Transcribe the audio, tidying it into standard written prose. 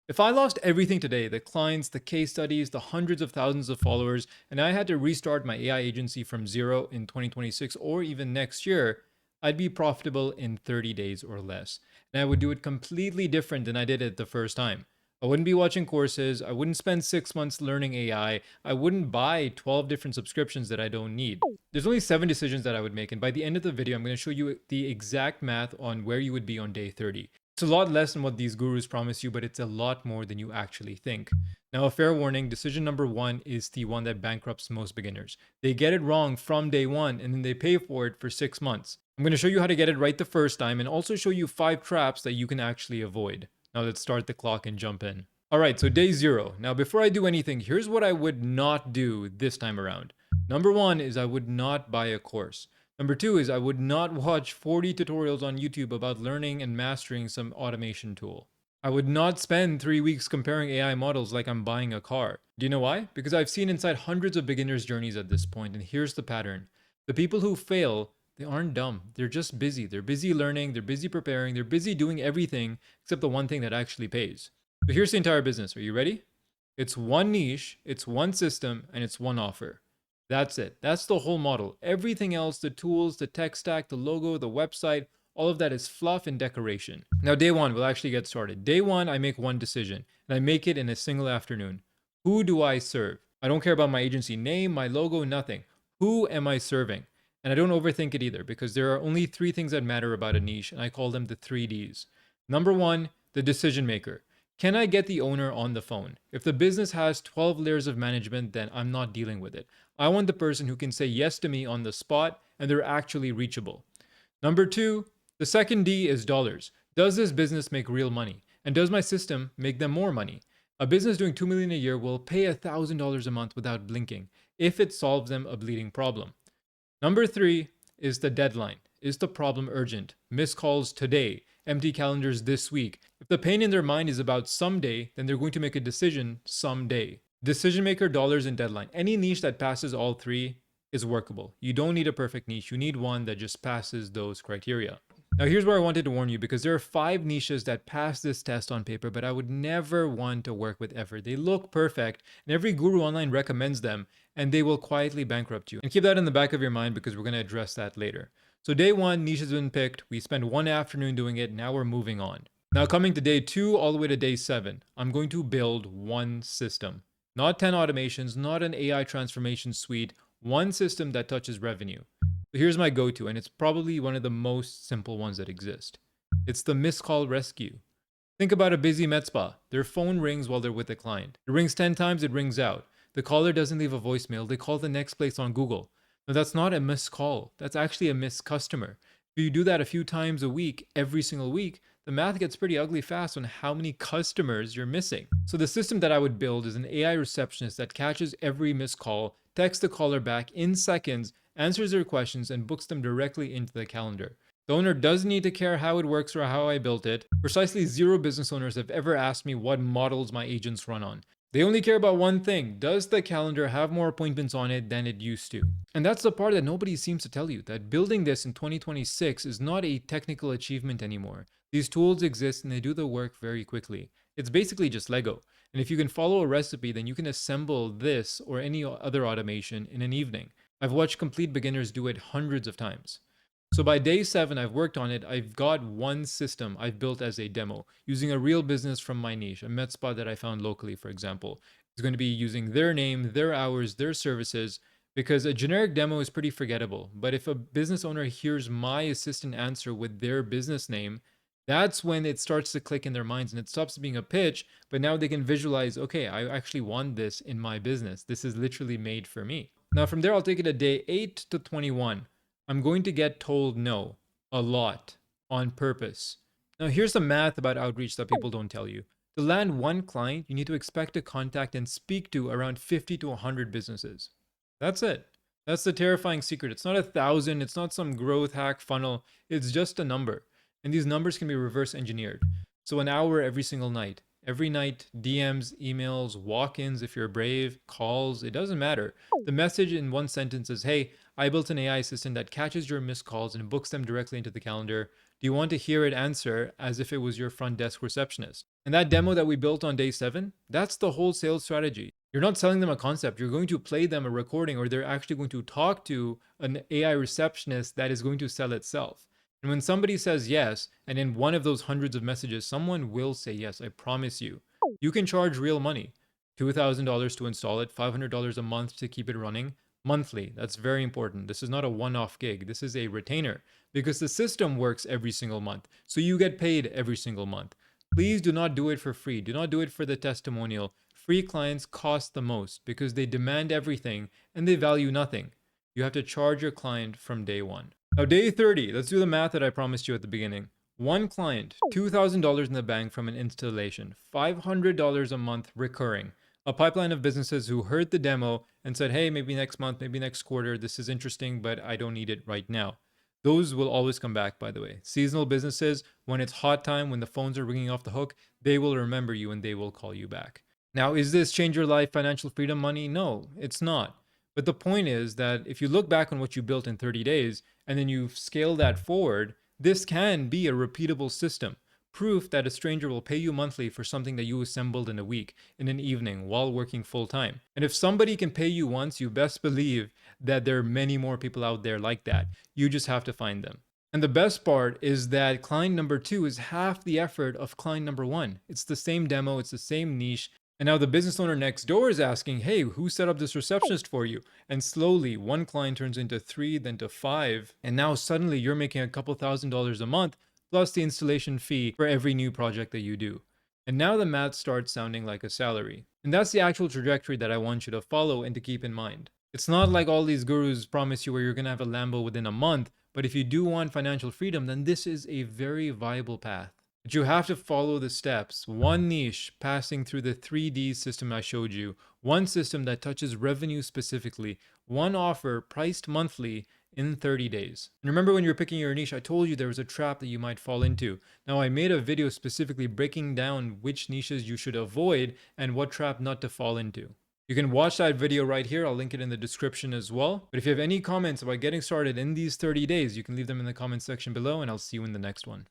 If I lost everything today, the clients, the case studies, the hundreds of thousands of followers, and I had to restart my AI agency from zero in 2026 or even next year, I'd be profitable in 30 days or less. And I would do it completely different than I did it the first time. I wouldn't be watching courses. I wouldn't spend 6 months learning AI. I wouldn't buy 12 different subscriptions that I don't need. There's only 7 decisions that I would make. And by the end of the video, I'm going to show you the exact math on where you would be on day 30. It's a lot less than what these gurus promise you, but it's a lot more than you actually think. Now, a fair warning, decision number one is the one that bankrupts most beginners. They get it wrong from day one and then they pay for it for 6 months. I'm going to show you how to get it right the first time and also show you 5 traps that you can actually avoid. Now let's start the clock and jump in. Alright, so day 0. Now before I do anything, here's what I would not do this time around. Number 1 is I would not buy a course. Number 2 is I would not watch 40 tutorials on YouTube about learning and mastering some automation tool. I would not spend 3 weeks comparing AI models like I'm buying a car. Do you know why? Because I've seen inside hundreds of beginners' journeys at this point, and here's the pattern. The people who fail, they aren't dumb. They're just busy. They're busy learning, they're busy preparing, they're busy doing everything except the one thing that actually pays. So here's the entire business. Are you ready? It's one niche, it's one system, and it's one offer. That's it. That's the whole model. Everything else, the tools, the tech stack, the logo, the website, all of that is fluff and decoration. Now, day 1, we'll actually get started. Day 1, I make one decision, and I make it in a single afternoon. Who do I serve? I don't care about my agency name, my logo, nothing. Who am I serving? And I don't overthink it either, because there are only 3 things that matter about a niche, and I call them the 3Ds. Number 1, the decision maker. Can I get the owner on the phone? If the business has 12 layers of management, then I'm not dealing with it. I want the person who can say yes to me on the spot and they're actually reachable. Number 2, the second D is dollars. Does this business make real money? And does my system make them more money? A business doing $2 million a year will pay $1,000 a month without blinking if it solves them a bleeding problem. Number 3 is the deadline. Is the problem urgent? Missed calls today, empty calendars this week. If the pain in their mind is about someday, then they're going to make a decision someday. Decision maker, dollars, and deadline. Any niche that passes all 3 is workable. You don't need a perfect niche. You need one that just passes those criteria. Now here's where I wanted to warn you, because there are 5 niches that pass this test on paper, but I would never want to work with ever. They look perfect, and every guru online recommends them, and they will quietly bankrupt you. And keep that in the back of your mind because we're going to address that later. So day 1, niche has been picked. We spent one afternoon doing it. Now we're moving on. Now coming to day 2 all the way to day 7, I'm going to build one system. Not 10 automations, not an AI transformation suite, one system that touches revenue. So here's my go-to, and it's probably one of the most simple ones that exist. It's the missed call rescue. Think about a busy med spa. Their phone rings while they're with a client. It rings 10 times, it rings out. The caller doesn't leave a voicemail, they call the next place on Google. Now that's not a missed call, that's actually a missed customer. If you do that a few times a week, every single week, the math gets pretty ugly fast on how many customers you're missing. So the system that I would build is an AI receptionist that catches every missed call, texts the caller back in seconds, answers their questions, and books them directly into the calendar. The owner doesn't need to care how it works or how I built it. Precisely 0 business owners have ever asked me what models my agents run on. They only care about one thing. Does the calendar have more appointments on it than it used to? And that's the part that nobody seems to tell you, that building this in 2026 is not a technical achievement anymore. These tools exist and they do the work very quickly. It's basically just Lego. And if you can follow a recipe, then you can assemble this or any other automation in an evening. I've watched complete beginners do it hundreds of times. So by day 7, I've worked on it. I've got one system I've built as a demo using a real business from my niche, a med spa that I found locally, for example. It's going to be using their name, their hours, their services, because a generic demo is pretty forgettable. But if a business owner hears my assistant answer with their business name, that's when it starts to click in their minds and it stops being a pitch, but now they can visualize, okay, I actually want this in my business. This is literally made for me. Now from there, I'll take it to day 8 to 21. I'm going to get told no a lot on purpose. Now, here's the math about outreach that people don't tell you. To land one client, you need to expect to contact and speak to around 50 to 100 businesses. That's it. That's the terrifying secret. It's not 1,000, it's not some growth hack funnel, it's just a number. And these numbers can be reverse engineered. So an hour every single night. Every night, DMs, emails, walk-ins if you're brave, calls, it doesn't matter. The message in one sentence is, hey, I built an AI assistant that catches your missed calls and books them directly into the calendar. Do you want to hear it answer as if it was your front desk receptionist? And that demo that we built on day 7, that's the whole sales strategy. You're not selling them a concept. You're going to play them a recording, or they're actually going to talk to an AI receptionist that is going to sell itself. And when somebody says yes, and in one of those hundreds of messages, someone will say yes, I promise you. You can charge real money, $2,000 to install it, $500 a month to keep it running, monthly. That's very important. This is not a one off gig. This is a retainer because the system works every single month. So you get paid every single month. Please do not do it for free. Do not do it for the testimonial. Free clients cost the most because they demand everything and they value nothing. You have to charge your client from day one. Now, day 30, let's do the math that I promised you at the beginning. One client, $2,000 in the bank from an installation, $500 a month recurring. A pipeline of businesses who heard the demo and said, hey, maybe next month, maybe next quarter, this is interesting, but I don't need it right now. Those will always come back, by the way. Seasonal businesses, when it's hot time, when the phones are ringing off the hook, they will remember you and they will call you back. Now, is this change your life, financial freedom money? No, it's not. But the point is that if you look back on what you built in 30 days and then you scale that forward, this can be a repeatable system. Proof that a stranger will pay you monthly for something that you assembled in a week, in an evening, while working full time. And if somebody can pay you once, you best believe that there are many more people out there like that. You just have to find them. And the best part is that client number 2 is half the effort of client number 1. It's the same demo, it's the same niche. And now the business owner next door is asking, hey, who set up this receptionist for you? And slowly, one client turns into 3, then to 5. And now suddenly you're making a couple $1,000s a month, plus the installation fee for every new project that you do. And now the math starts sounding like a salary. And that's the actual trajectory that I want you to follow and to keep in mind. It's not like all these gurus promise you where you're going to have a Lambo within a month, but if you do want financial freedom, then this is a very viable path. But you have to follow the steps. One niche passing through the 3D system I showed you, one system that touches revenue specifically, one offer priced monthly in 30 days. And remember when you were picking your niche, I told you there was a trap that you might fall into. Now I made a video specifically breaking down which niches you should avoid and what trap not to fall into. You can watch that video right here. I'll link it in the description as well. But if you have any comments about getting started in these 30 days, you can leave them in the comment section below and I'll see you in the next one.